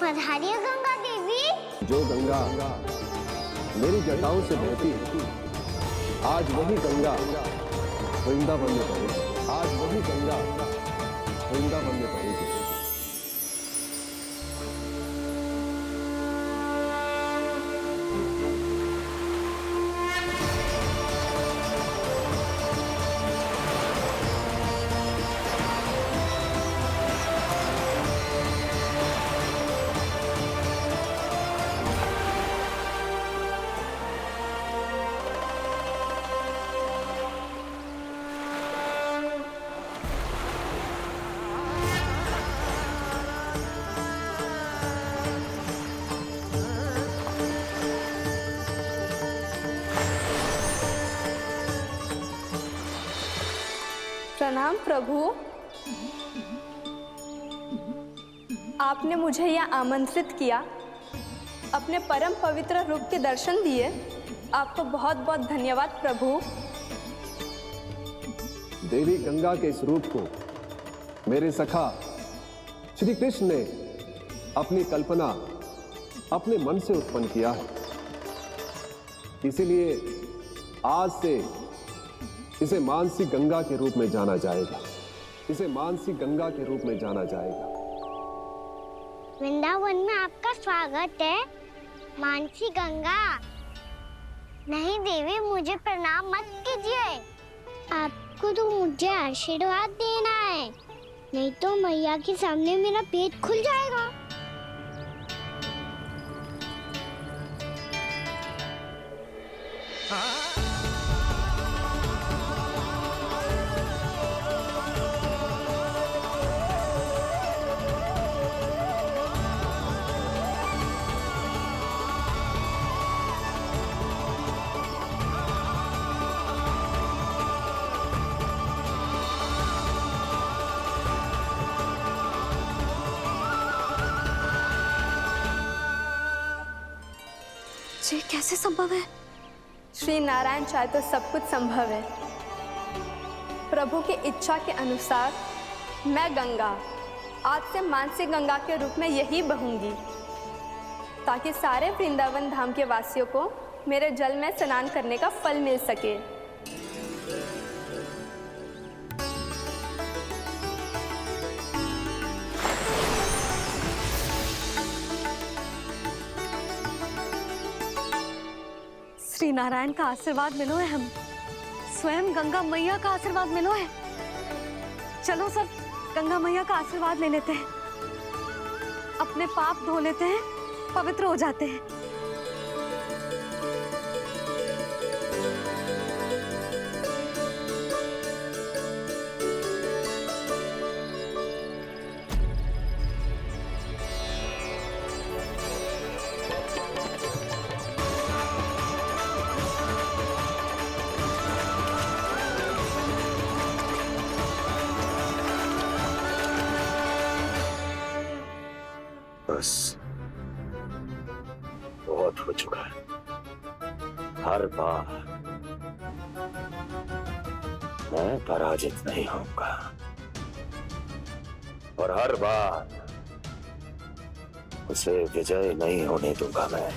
पधारिए गंगा देवी। जो गंगा मेरी जटाओं से बहती है, आज वही गंगा वृंदावन में बहेगी। आज वही गंगा वृंदावन में बहेगी। प्रणाम प्रभु। आपने मुझे यह आमंत्रित किया, अपने परम पवित्र रूप के दर्शन दिए। आपको बहुत बहुत धन्यवाद प्रभु। देवी गंगा के इस रूप को मेरे सखा श्री कृष्ण ने अपनी कल्पना अपने मन से उत्पन्न किया है। इसीलिए आज से इसे मानसी गंगा के रूप में जाना जाएगा। इसे मानसी गंगा के रूप में जाना जाएगा। वृंदावन में आपका स्वागत है मानसी गंगा। नहीं देवी, मुझे प्रणाम मत कीजिए। आपको तो मुझे आशीर्वाद देना है, नहीं तो मैया के सामने मेरा पेट खुल जाएगा। ये कैसे संभव है? श्री नारायण चाहे तो सब कुछ संभव है। प्रभु की इच्छा के अनुसार मैं गंगा आज से मानसी गंगा के रूप में यही बहूंगी, ताकि सारे वृंदावन धाम के वासियों को मेरे जल में स्नान करने का फल मिल सके। श्री नारायण का आशीर्वाद मिलो है, हम स्वयं गंगा मैया का आशीर्वाद मिलो है। चलो सब गंगा मैया का आशीर्वाद ले लेते हैं, अपने पाप धो लेते हैं, पवित्र हो जाते हैं। बस बहुत हो चुका है। हर बार मैं पराजित नहीं होऊंगा और हर बार उसे विजय नहीं होने दूंगा मैं।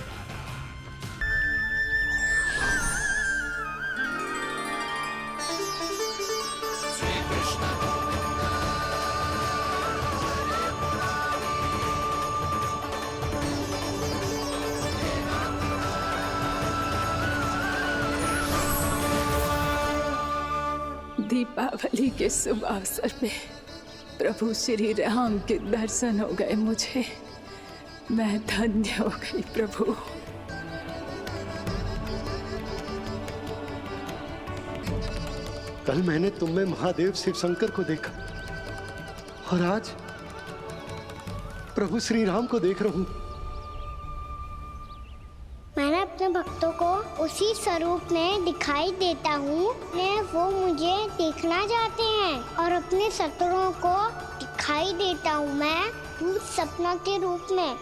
दीपावली के शुभ अवसर में प्रभु श्री राम के दर्शन हो गए मुझे। मैं धन्य हो गई प्रभु। कल मैंने तुम में महादेव शिव शंकर को देखा और आज प्रभु श्री राम को देख रहा हूं। मैंने अपने भक्तों को उसी स्वरूप में दिखाई देता हूँ, वो मुझे देखना चाहते हैं और अपने शत्रुओं को दिखाई देता हूँ मैं भूत सपना के रूप में।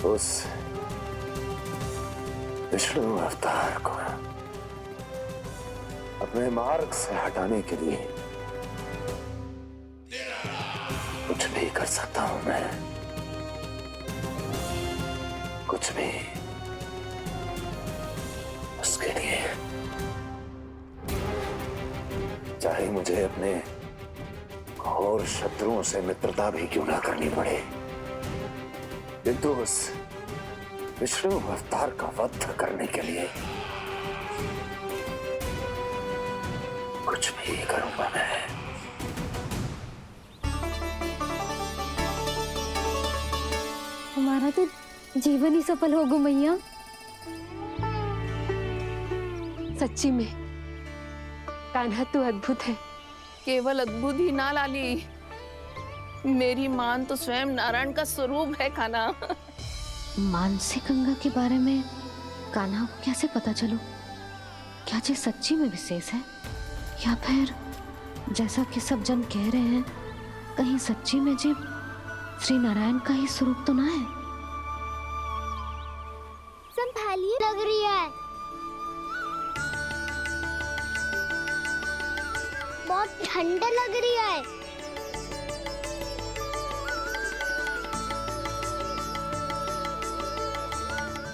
उस विष्णु अवतार को अपने मार्ग से हटाने के लिए कुछ भी कर सकता हूं मैं, कुछ भी। उसके लिए चाहे मुझे अपने घोर शत्रुओं से मित्रता भी क्यों ना करनी पड़े, किंतु उस विष्णु अवतार का वध करने के लिए कुछ भी करूंगा मैं। हमारा तो जीवन ही सफल होगा मैया। सच्ची में कान्हा तू अद्भुत है। केवल अद्भुत ही ना लाली, मेरी मान तो स्वयं नारायण का स्वरूप है कान्हा। मानसी गंगा के बारे में कान्हा को कैसे पता चलो? क्या ये सच्ची में विशेष है, या फिर जैसा कि सब जन कह रहे हैं, कहीं सच्ची में जी श्री नारायण का ही स्वरूप तो ना है? संभालिए लग रही है, बहुत ठंडा लग रही है।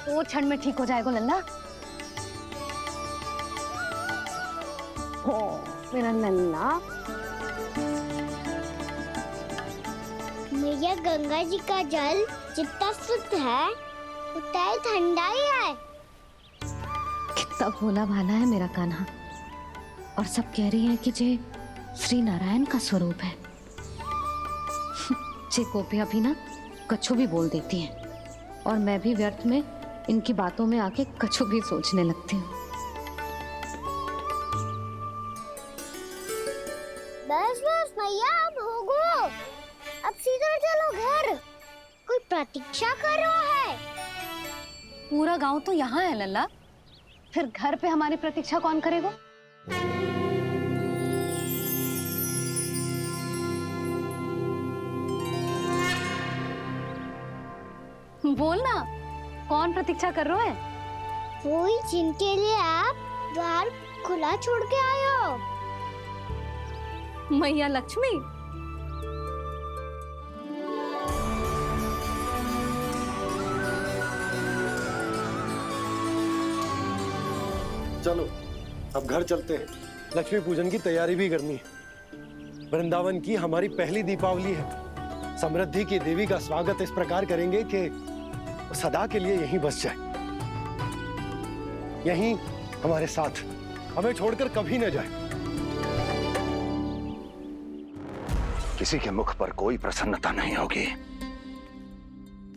वो क्षण में ठीक हो जाएगा लल्ला। ओ मेरा लल्ला। मैया गंगा जी का जल जितना शुद्ध है उतना ही ठंडा ही है। कितना भोला भाला है मेरा कान्हा। और सब कह रही हैं कि जे श्री नारायण का स्वरूप है। जे गोपियां भी ना कछु भी बोल देती हैं, और मैं भी व्यर्थ में इनकी बातों में आके कछु भी सोचने लगती हूँ। बस बस मैया, अब हो गो, अब सीधा चलो घर। कोई प्रतीक्षा कर रहा है। पूरा गांव तो यहाँ है लल्ला, फिर घर पे हमारी प्रतीक्षा कौन करेगा? बोल ना, कौन प्रतीक्षा कर रहे हैं? कोई जिनके लिए आप द्वार खुला छोड़ के आए हो। मैया लक्ष्मी। चलो अब घर चलते हैं। लक्ष्मी पूजन की तैयारी भी करनी है। वृंदावन की हमारी पहली दीपावली है। समृद्धि की देवी का स्वागत इस प्रकार करेंगे कि सदा के लिए यहीं बस जाए, यहीं हमारे साथ, हमें छोड़कर कभी न जाए। किसी के मुख पर कोई प्रसन्नता नहीं होगी,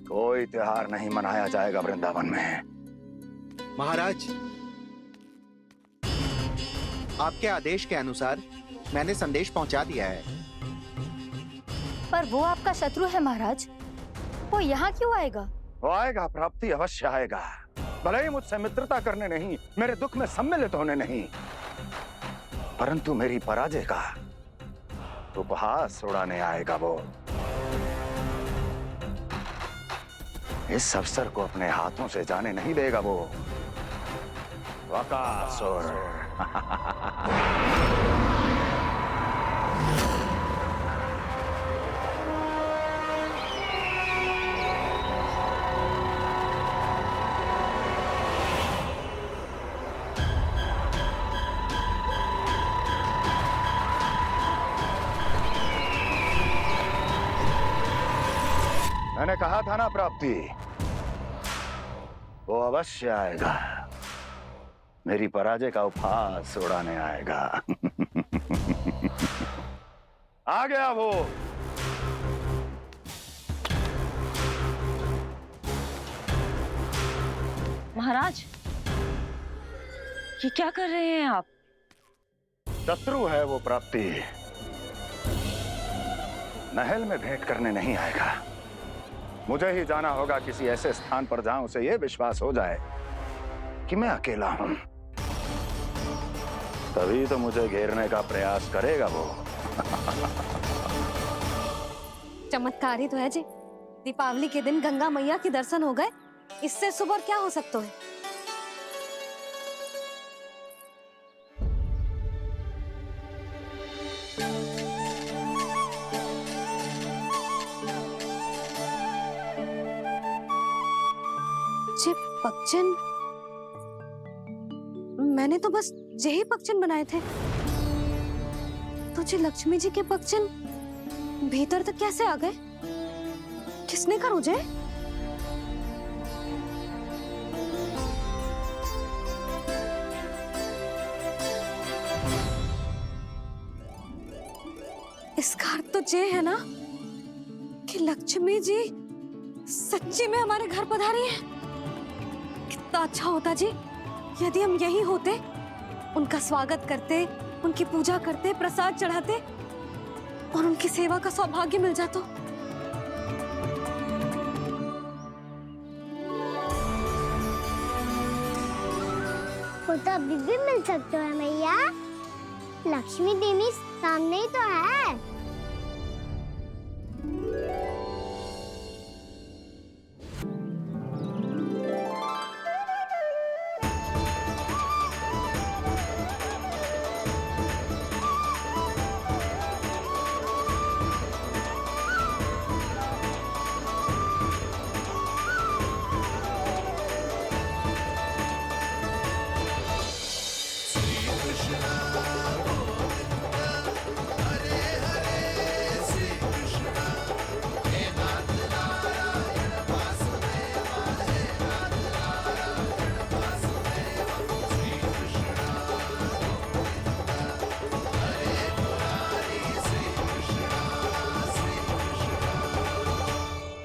कोई त्योहार नहीं मनाया जाएगा वृंदावन में। महाराज, आपके आदेश के अनुसार मैंने संदेश पहुंचा दिया है। पर वो आपका शत्रु है महाराज, वो यहाँ क्यों आएगा? वो आएगा, प्राप्ति अवश्य आएगा। भले ही मुझसे मित्रता करने नहीं, मेरे दुख में सम्मिलित होने नहीं, परंतु मेरी पराजय का उपहास उड़ाने आएगा वो। इस अवसर को अपने हाथों से जाने नहीं देगा वो। वकासुर। मैंने कहा था ना प्राप्ति, वो अवश्य आएगा, मेरी पराजय का उपहास उड़ाने आएगा। आ गया वो। महाराज, ये क्या कर रहे हैं आप? शत्रु है वो प्राप्ति, महल में भेंट करने नहीं आएगा। मुझे ही जाना होगा किसी ऐसे स्थान पर जहां उसे यह विश्वास हो जाए कि मैं अकेला हूं, तभी तो मुझे घेरने का प्रयास करेगा वो। चमत्कार ही तो है जी। दीपावली के दिन गंगा मैया के दर्शन हो गए, इससे शुभ और क्या हो सकता है? मैया गंगा जी का जल जितना शुद्ध है उतना ही ठंडा ही है। कितना भोला भाला है मेरा कान्हा। और सब कह रही हैं कि जे श्री नारायण का स्वरूप है। जे पक्षन, मैंने तो बस यही पक्षन बनाए थे। तो जे लक्ष्मी जी के पक्षन भीतर तक कैसे आ गए? किसने करो जे? इसका अर्थ तो ये है ना कि लक्ष्मी जी सच्ची में हमारे घर पधारी है। कितना अच्छा होता जी यदि हम यही होते, उनका स्वागत करते, उनकी पूजा करते, प्रसाद चढ़ाते और उनकी सेवा का सौभाग्य मिल जाता। वो तो अभी भी मिल सकते हैं मैया। लक्ष्मी देवी सामने ही तो है।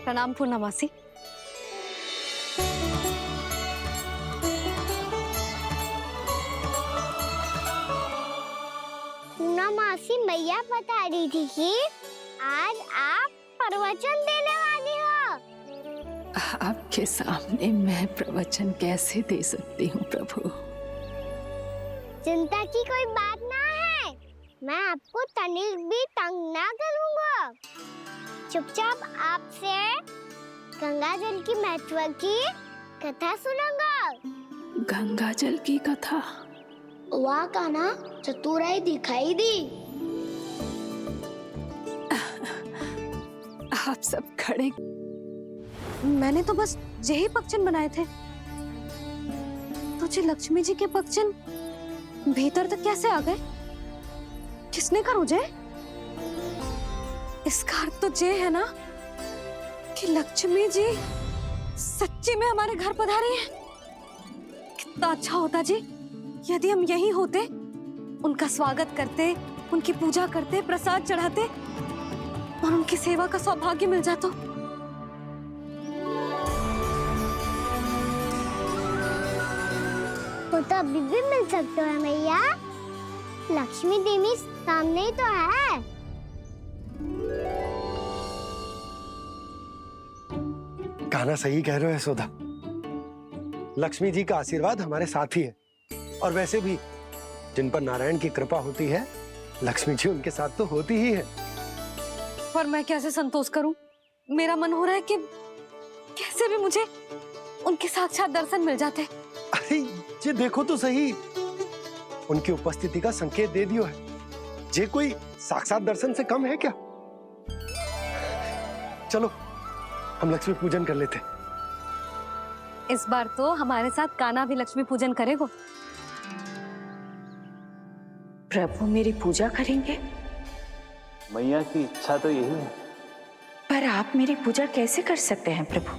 प्रणाम पूर्णमासी। पूर्णमासी मैया बता रही थी कि आज आप प्रवचन देने वाली हो। आपके सामने मैं प्रवचन कैसे दे सकती हूँ प्रभु? चिंता की कोई बात ना है, मैं आपको तनिक भी तंग ना करूंगा। चुपचाप आपसे गंगा जल की महत्व की कथा सुनूंगा। गंगा जल की कथा? वहाँ का ना चतुराई दिखाई दी। आप सब खड़े। मैंने तो बस यही पक्षन बनाए थे। तो जे लक्ष्मी जी के पक्षन भीतर तक कैसे आ गए? किसने करो जे? इसका अर्थ तो ये है ना कि लक्ष्मी जी सच्ची में हमारे घर पधारी है। कितना अच्छा होता जी यदि हम यही होते, उनका स्वागत करते, उनकी पूजा करते, प्रसाद चढ़ाते और उनकी सेवा का सौभाग्य मिल जाता। वो तो अभी भी मिल सकते हैं मैया। लक्ष्मी देवी सामने ही तो है। कहना सही कह रहे हो यशोदा। लक्ष्मी जी का आशीर्वाद हमारे साथ ही है, और वैसे भी जिन पर नारायण की कृपा होती है, लक्ष्मी जी उनके साथ तो होती ही है। पर मैं कैसे संतोष करूं? मेरा मन हो रहा है कि कैसे भी मुझे उनके साक्षात दर्शन मिल जाते। अरे ये देखो तो सही, उनकी उपस्थिति का संकेत दे दियो है। ये कोई साक्षात दर्शन से कम है क्या? चलो हम लक्ष्मी पूजन कर लेते। इस बार तो हमारे साथ कान्हा भी लक्ष्मी पूजन करेगा। प्रभु मेरी पूजा करेंगे? मैया की इच्छा तो यही है। पर आप मेरी पूजा कैसे कर सकते हैं प्रभु?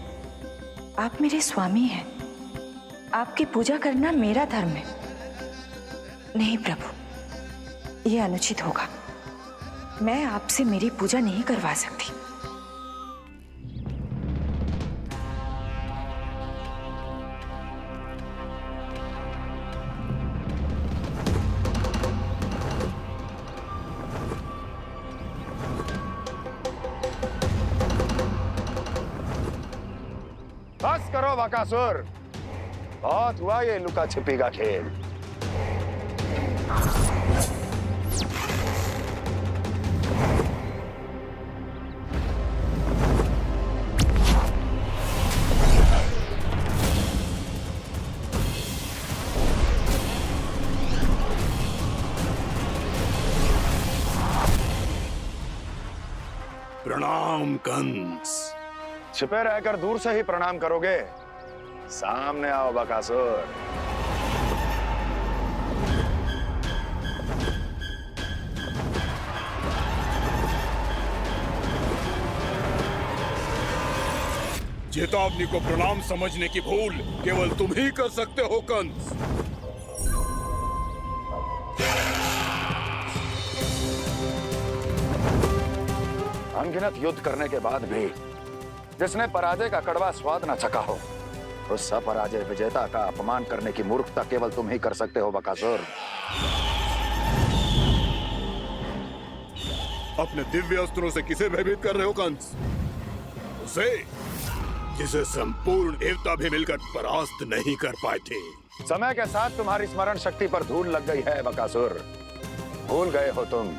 आप मेरे स्वामी हैं। आपकी पूजा करना मेरा धर्म है। नहीं प्रभु, यह अनुचित होगा। मैं आपसे मेरी पूजा नहीं करवा सकती। बस करो बकासुर, बहुत हुआ ये लुका छिपी का खेल। प्रणाम कंस। छिपे रहकर दूर से ही प्रणाम करोगे? सामने आओ बकासुर। चेतावनी को प्रणाम समझने की भूल केवल तुम ही कर सकते हो कंस। अनगिनत युद्ध करने के बाद भी जिसने पराजय का कड़वा स्वाद न चखा हो, उस अपराजय विजेता का अपमान करने की मूर्खता केवल तुम ही कर सकते हो बकासुर। अपने दिव्य अस्त्रों से किसे भयभीत कर रहे हो कंस? उसे जिसे संपूर्ण देवता भी मिलकर परास्त नहीं कर पाए थे। समय के साथ तुम्हारी स्मरण शक्ति पर धूल लग गई है बकासुर। भूल गए हो तुम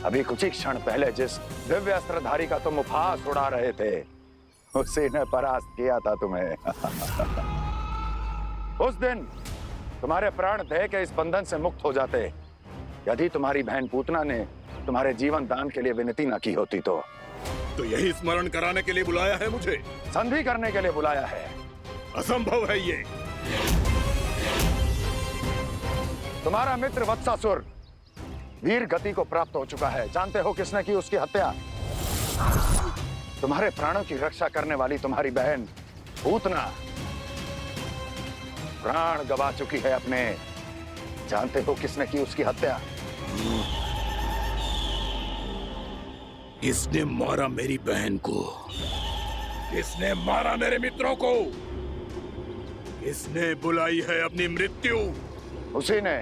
अभी कुछ ही क्षण पहले जिस दिव्य अस्त्रधारी का तुम उपहास उड़ा रहे थे, उसी ने परास्त किया था तुम्हें। उस दिन तुम्हारे प्राण देह के इस बंधन से मुक्त हो जाते यदि तुम्हारी बहन पूतना ने तुम्हारे जीवन दान के लिए विनती न की होती तो यही स्मरण कराने के लिए बुलाया है मुझे? संधि करने के लिए बुलाया है। असंभव है ये। तुम्हारा मित्र वत्सासुर वीर गति को प्राप्त हो चुका है। जानते हो किसने की उसकी हत्या? तुम्हारे प्राणों की रक्षा करने वाली तुम्हारी बहन पूतना प्राण गवा चुकी है अपने। जानते हो किसने की उसकी हत्या? किसने मारा मेरी बहन को? किसने मारा मेरे मित्रों को? किसने बुलाई है अपनी मृत्यु? उसी ने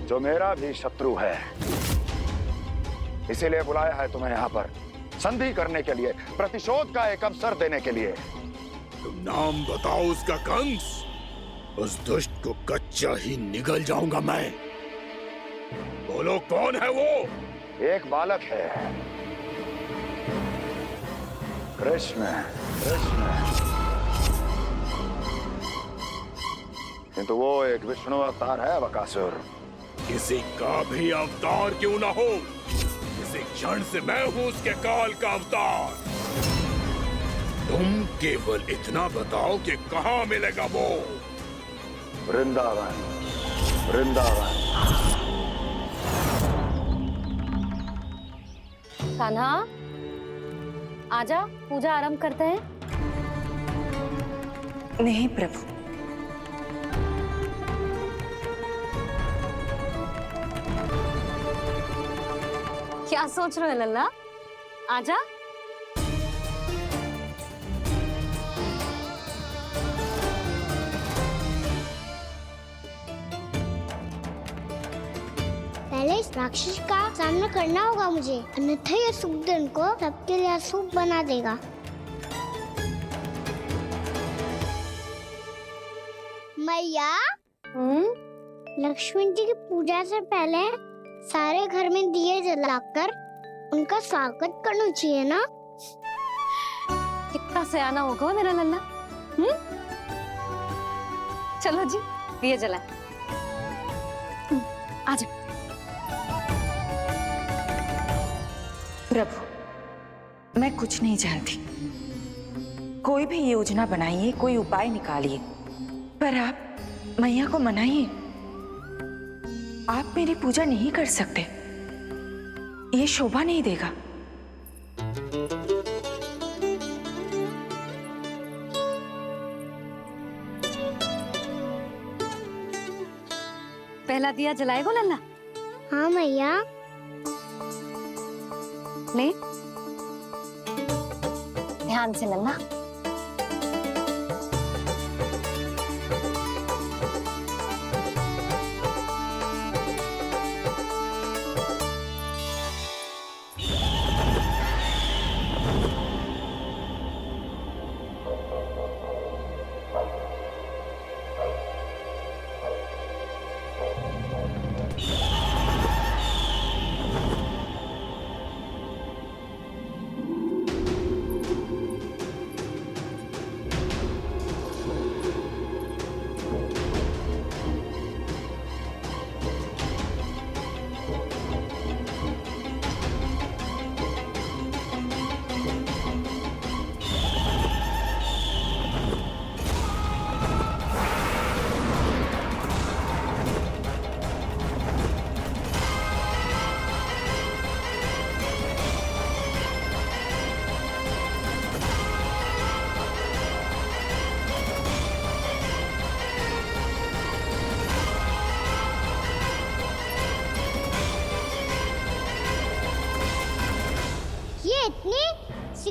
जो मेरा भी शत्रु है। इसीलिए बुलाया है तुम्हें यहाँ पर संधि करने के लिए, प्रतिशोध का एक अवसर देने के लिए। तुम नाम बताओ उसका कंस। उस दुष्ट को कच्चा ही निगल जाऊंगा मैं। बोलो कौन है वो? एक बालक है, कृष्ण। किंतु वो एक विष्णु अवतार है बकासुर। किसी का भी अवतार क्यों ना हो, इसी क्षण से मैं हूं उसके काल का अवतार। तुम केवल इतना बताओ कि कहां मिलेगा वो? वृंदावन। वृंदावन। कान्हा, आजा, पूजा आरंभ करते हैं। नहीं प्रभु, क्या सोच रहे हो लल्ला? आजा। पहले इस राक्षस का सामना करना होगा मुझे, अन्यथा ये शुभ दिन को सबके लिए अशुभ बना देगा। मैया, लक्ष्मण जी की पूजा से पहले सारे घर में दिए जलाकर उनका स्वागत करना चाहिए ना? कितना सयाना होगा मेरा लल्ला। चलो जी, दिए जलाए। आजा। प्रभु, मैं कुछ नहीं जानती। कोई भी योजना बनाइए, कोई उपाय निकालिए, पर आप मैया को मनाइए। आप मेरी पूजा नहीं कर सकते, ये शोभा नहीं देगा। पहला दिया जलाएगो लल्ला? हाँ मैया। ले, ध्यान से लल्ला।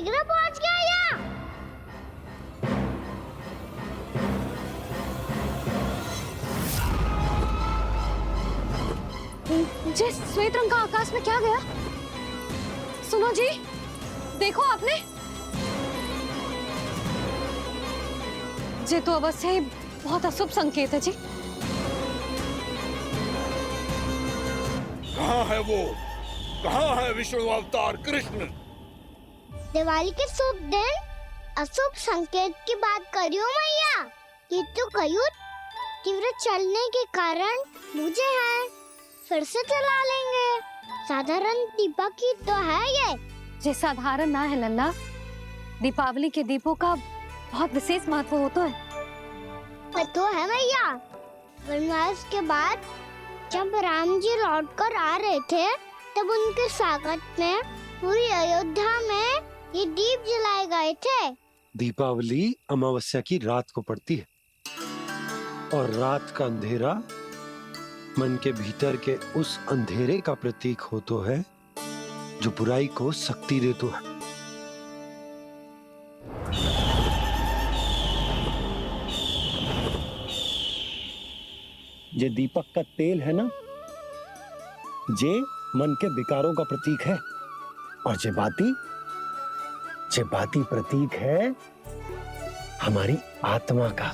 शीघ्र पहुंच गया या? जे श्वेत रंग का आकाश में क्या गया? सुनो जी, देखो आपने, जे तो अवश्य ही बहुत अशुभ संकेत है जी। कहाँ है वो? कहाँ है विष्णु अवतार कृष्ण? दिवाली के शुभ दिन अशुभ संकेत की बात करियो मैया। ये तो कयूं तीव्र चलने के कारण मुझे है, फिर से चला लेंगे। साधारण दीपक ही तो है ये साधारण ना है लल्ला, दीपावली के दीपों का बहुत विशेष महत्व होता है। तो है भैया, वनवास के बाद जब राम जी लौट कर आ रहे थे तब उनके स्वागत में पूरी अयोध्या में ये दीप जलाए गए थे। दीपावली अमावस्या की रात को पड़ती है और रात का अंधेरा मन के भीतर के उस अंधेरे का प्रतीक होता है जो बुराई को शक्ति देता है। ये दीपक का तेल है ना, जे मन के विकारों का प्रतीक है, और जे बाती प्रतीक है हमारी आत्मा का।